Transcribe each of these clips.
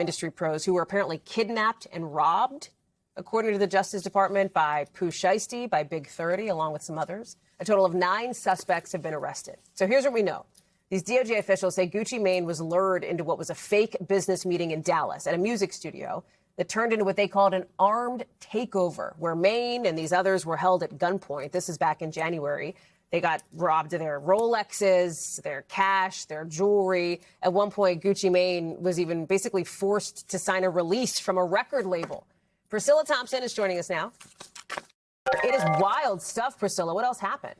industry pros who were apparently kidnapped and robbed, according to the Justice Department, by Pooh Shiesty, by Big 30, along with some others. A total of 9 suspects have been arrested. So here's what we know. These DOJ officials say Gucci Mane was lured into what was a fake business meeting in Dallas at a music studio that turned into what they called an armed takeover, where Mane and these others were held at gunpoint. This is back in January. They got robbed of their Rolexes, their cash, their jewelry. At one point, Gucci Mane was even basically forced to sign a release from a record label. Priscilla Thompson is joining us now. It is wild stuff, Priscilla. What else happened?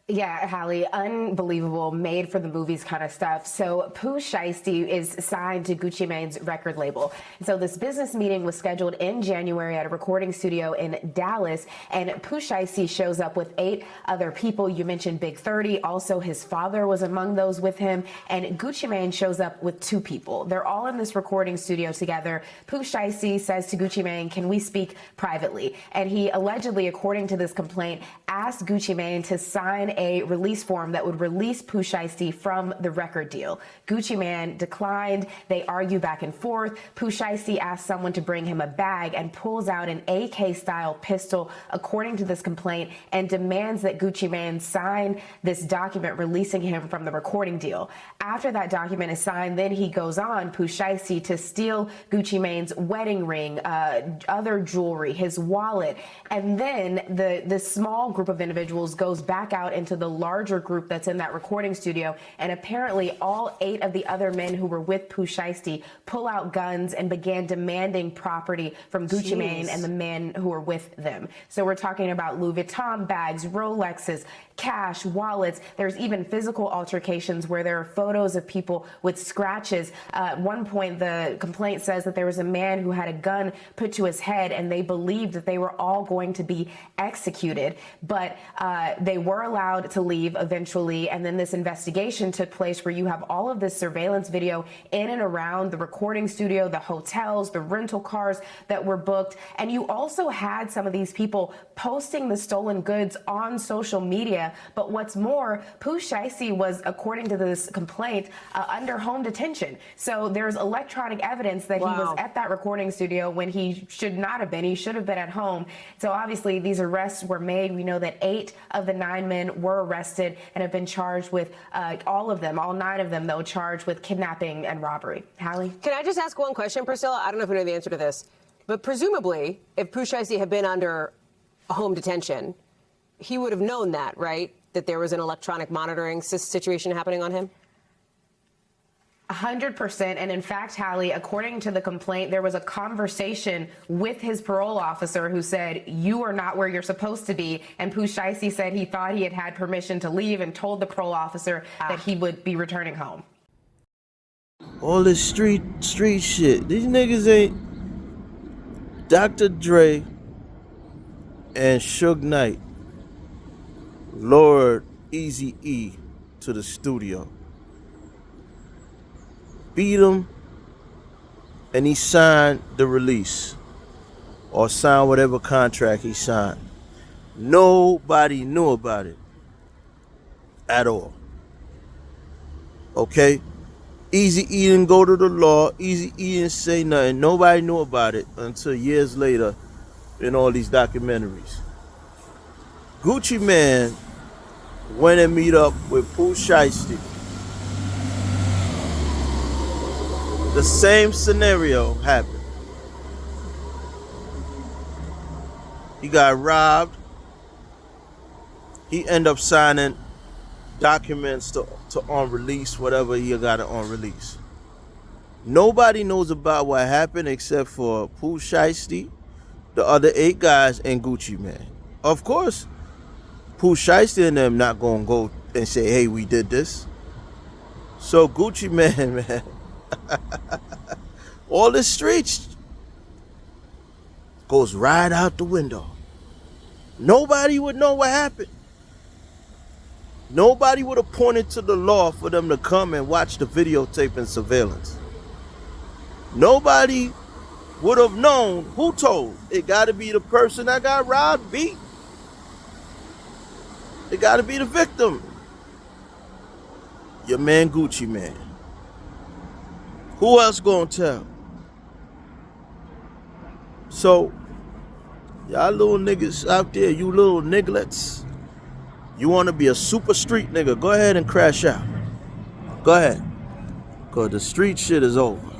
Yeah, Hallie, unbelievable, made for the movies kind of stuff. So Pooh Shiesty is signed to Gucci Mane's record label. So this business meeting was scheduled in January at a recording studio in Dallas, and Pooh Shiesty shows up with 8 other people. You mentioned Big 30. Also, his father was among those with him, and Gucci Mane shows up with 2 people. They're all in this recording studio together. Pooh Shiesty says to Gucci Mane, "Can we speak privately?" And he allegedly, according to this complaint, asked Gucci Mane to sign a release form that would release Pooh Shiesty from the record deal. Gucci Mane declined. They argue back and forth. Pooh Shiesty asks someone to bring him a bag and pulls out an AK-style pistol, according to this complaint, and demands that Gucci Mane sign this document releasing him from the recording deal. After that document is signed, then he goes on, Pooh Shiesty, to steal Gucci Mane's wedding ring, other jewelry, his wallet, and then the small group of individuals goes back out into the larger group that's in that recording studio, and apparently all 8 of the other men who were with Pooh Shiesty pull out guns and began demanding property from Gucci Mane and the men who were with them. So we're talking about Louis Vuitton bags, Rolexes, cash, wallets. There's even physical altercations where there are photos of people with scratches. At one point, the complaint says that there was a man who had a gun put to his head, and they believed that they were all going to be executed. But they were allowed to leave eventually, and then this investigation took place where you have all of this surveillance video in and around the recording studio, the hotels, the rental cars that were booked, and you also had some of these people posting the stolen goods on social media. But what's more, Pooh Shiesty was, according to this complaint, under home detention. So there's electronic evidence that he was at that recording studio when he should not have been. He should have been at home. So obviously these arrests were made. We know that 8 of the 9 men were arrested and have been charged with all 9 of them, though, charged with kidnapping and robbery. Hallie? Can I just ask one question, Priscilla? I don't know if we know the answer to this, but presumably, if Pooh Shiesty had been under home detention, he would have known that, right? That there was an electronic monitoring situation happening on him? 100%. And in fact, Hallie, according to the complaint, there was a conversation with his parole officer who said, "You are not where you're supposed to be." And Pooh Shiesty said he thought he had permission to leave and told the parole officer that he would be returning home. All this street shit. These niggas ain't Dr. Dre and Suge Knight lured Eazy-E to the studio, beat him, and he signed the release or signed whatever contract he signed. Nobody knew about it at all. Okay? Eazy-E didn't go to the law. Eazy-E didn't say nothing. Nobody knew about it until years later in all these documentaries. Gucci Mane went and meet up with Pooh Shiesty. The same scenario happened. He got robbed. He ended up signing documents to on release, whatever he got it on release. Nobody knows about what happened except for Pooh Shiesty, the other 8 guys, and Gucci Mane. Of course, Pooh Shiesty and them not gonna go and say, "Hey, we did this." So Gucci Mane, man, all the streets goes right out the window. Nobody would know what happened. Nobody would have pointed to the law for them to come and watch the videotape and surveillance. Nobody would have known who told. It got to be the person that got robbed, beat. It got to be the victim. Your man Gucci Mane. Who else gonna tell? So, y'all little niggas out there, you little nigglets, you wanna be a super street nigga, go ahead and crash out. Go ahead. Cause the street shit is over.